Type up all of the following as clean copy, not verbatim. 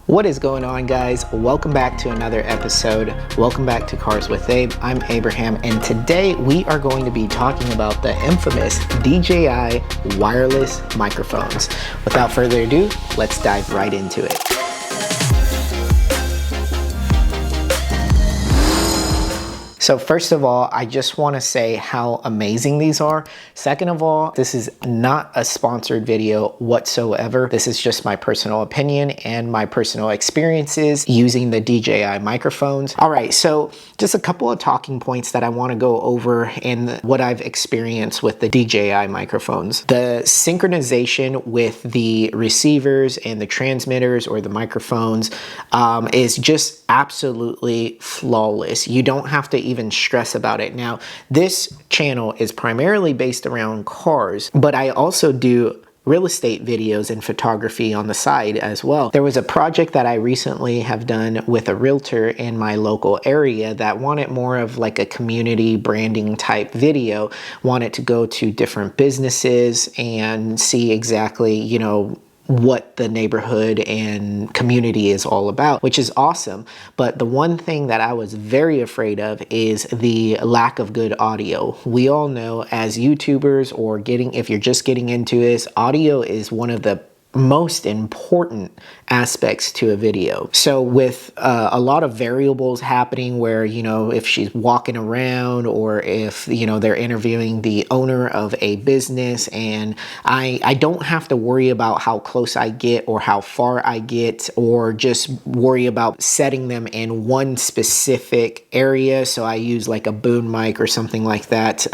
What is going on, guys? Welcome back to another episode. Welcome back to Cars with Abe. I'm Abraham, and today we are going to be talking about the infamous DJI wireless microphones. Without further ado, let's dive right into it. So first of all, I just want to say how amazing these are. Second of all, this is not a sponsored video whatsoever. This is just my personal opinion and my personal experiences using the DJI microphones. All right, so just a couple of talking points that I want to go over and what I've experienced with the DJI microphones. The synchronization with the receivers and the transmitters or the microphones is just absolutely flawless. You don't have to even stress about it. Now, this channel is primarily based around cars, but I also do real estate videos and photography on the side as well. There was a project that I recently have done with a realtor in my local area that wanted more of like a community branding type video, wanted to go to different businesses and see exactly, what the neighborhood and community is all about, which is awesome. But the one thing that I was very afraid of is the lack of good audio. We all know as YouTubers or if you're just getting into this, audio is one of the most important aspects to a video. So with a lot of variables happening where, if she's walking around or if, they're interviewing the owner of a business, and I don't have to worry about how close I get or how far I get or just worry about setting them in one specific area. So I use like a boom mic or something like that,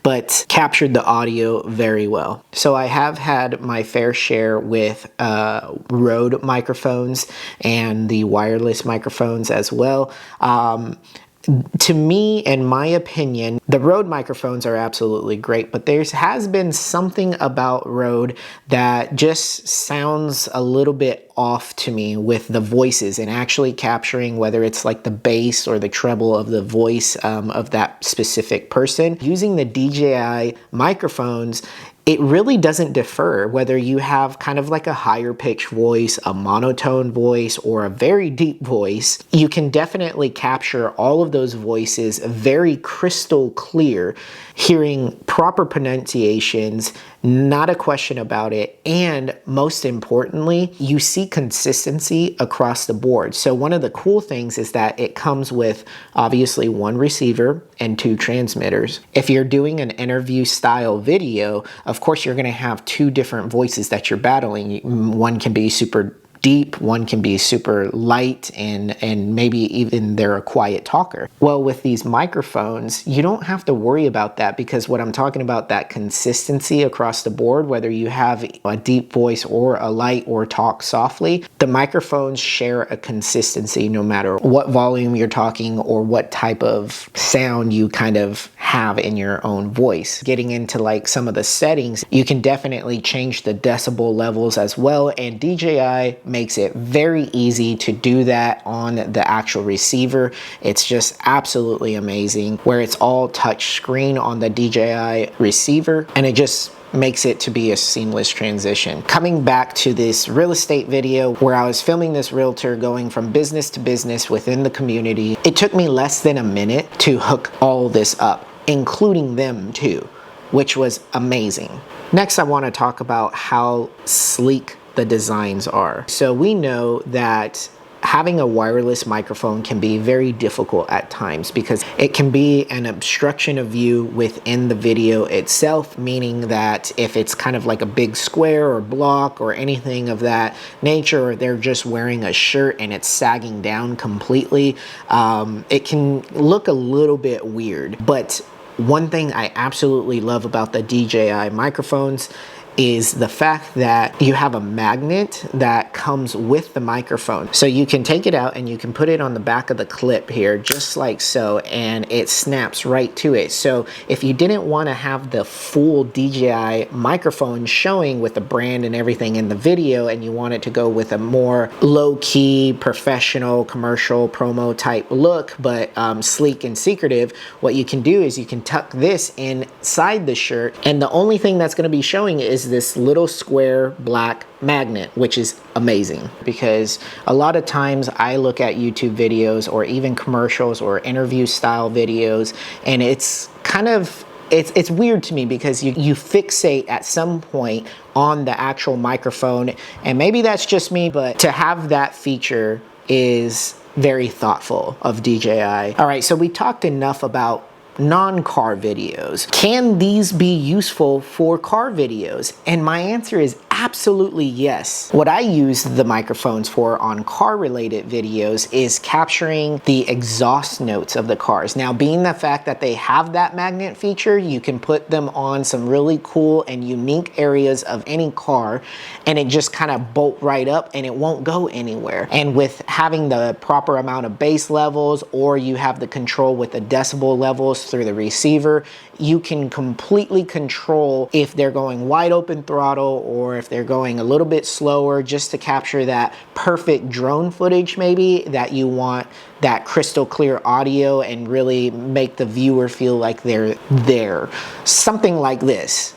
but captured the audio very well. So I have had my fair share with Rode microphones and the wireless microphones as well. To me, in my opinion, the Rode microphones are absolutely great, but there has been something about Rode that just sounds a little bit off to me with the voices and actually capturing whether it's like the bass or the treble of the voice of that specific person. Using the DJI microphones, it really doesn't differ whether you have kind of like a higher pitch voice, a monotone voice, or a very deep voice. You can definitely capture all of those voices very crystal clear, hearing proper pronunciations, not a question about it. And most importantly, you see consistency across the board. So one of the cool things is that it comes with obviously one receiver and two transmitters. If you're doing an interview style video, of course you're going to have two different voices that you're battling. One can be super deep, one can be super light, and maybe even they're a quiet talker. Well, with these microphones, you don't have to worry about that, because what I'm talking about, that consistency across the board, whether you have a deep voice or a light or talk softly, the microphones share a consistency no matter what volume you're talking or what type of sound you kind of have in your own voice. Getting into like some of the settings, you can definitely change the decibel levels as well, and DJI makes it very easy to do that on the actual receiver. It's just absolutely amazing, where it's all touch screen on the DJI receiver, and it just makes it to be a seamless transition. Coming back to this real estate video where I was filming this realtor going from business to business within the community, it took me less than a minute to hook all this up, including them too, which was amazing. Next, I want to talk about how sleek the designs are. So we know that having a wireless microphone can be very difficult at times because it can be an obstruction of view within the video itself, meaning that if it's kind of like a big square or block or anything of that nature, or they're just wearing a shirt and it's sagging down completely, it can look a little bit weird. But one thing I absolutely love about the DJI microphones is the fact that you have a magnet that comes with the microphone. So you can take it out and you can put it on the back of the clip here, just like so, and it snaps right to it. So if you didn't want to have the full DJI microphone showing with the brand and everything in the video, and you wanted to go with a more low-key, professional, commercial, promo type look, but sleek and secretive, what you can do is you can tuck this inside the shirt, and the only thing that's going to be showing is is this little square black magnet, which is amazing because a lot of times I look at YouTube videos or even commercials or interview style videos, and it's kind of it's weird to me because you fixate at some point on the actual microphone, and maybe that's just me, but to have that feature is very thoughtful of DJI. All right, so we talked enough about non-car videos. Can these be useful for car videos? And my answer is absolutely yes. What I use the microphones for on car related videos is capturing the exhaust notes of the cars. Now, being the fact that they have that magnet feature, you can put them on some really cool and unique areas of any car, and it just kind of bolt right up and it won't go anywhere. And with having the proper amount of bass levels, or you have the control with the decibel levels through the receiver, you can completely control if they're going wide open throttle or if they're going a little bit slower, just to capture that perfect drone footage maybe that you want, that crystal clear audio, and really make the viewer feel like they're there. Something like this.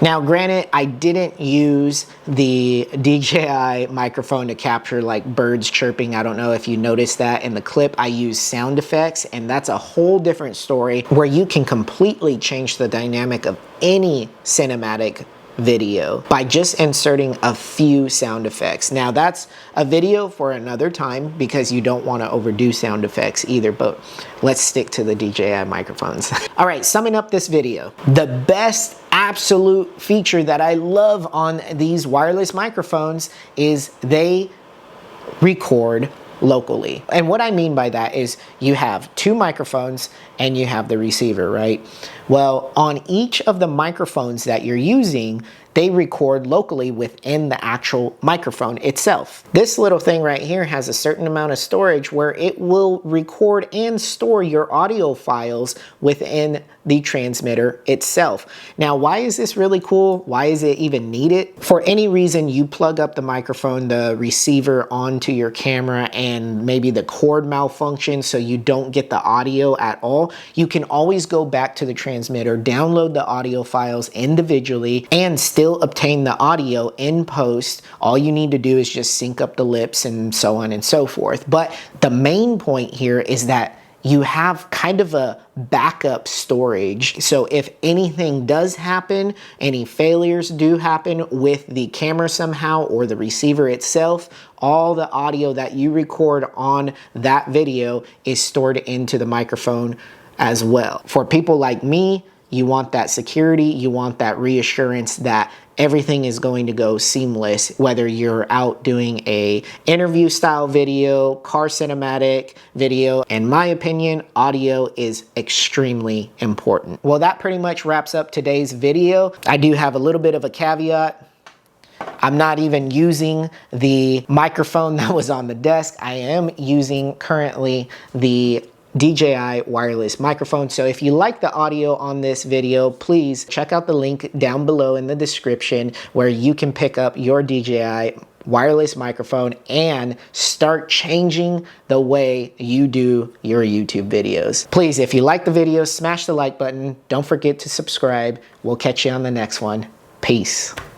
Now, granted, I didn't use the DJI microphone to capture like birds chirping. I don't know if you noticed that in the clip. I used sound effects, and that's a whole different story where you can completely change the dynamic of any cinematic video by just inserting a few sound effects. Now, that's a video for another time because you don't want to overdo sound effects either, but let's stick to the DJI microphones. All right, summing up this video, the best absolute feature that I love on these wireless microphones is they record locally. And what I mean by that is you have two microphones and you have the receiver, right? Well, on each of the microphones that you're using, they record locally within the actual microphone itself. This little thing right here has a certain amount of storage where it will record and store your audio files within the transmitter itself. Now, why is this really cool? Why is it even needed? For any reason you plug up the microphone, the receiver onto your camera, and maybe the cord malfunctions so you don't get the audio at all, you can always go back to the transmitter, download the audio files individually, and still obtain the audio in post. All you need to do is just sync up the lips and so on and so forth. But the main point here is that you have kind of a backup storage. So if anything does happen, any failures do happen with the camera somehow or the receiver itself, all the audio that you record on that video is stored into the microphone as well. For people like me, you want that security, you want that reassurance that everything is going to go seamless, whether you're out doing a interview style video, car cinematic video. In my opinion, audio is extremely important. Well, that pretty much wraps up today's video. I do have a little bit of a caveat. I'm not even using the microphone that was on the desk. I am using currently the DJI wireless microphone. So if you like the audio on this video, please check out the link down below in the description where you can pick up your DJI wireless microphone and start changing the way you do your YouTube videos. Please, if you like the video, smash the like button. Don't forget to subscribe. We'll catch you on the next one. Peace.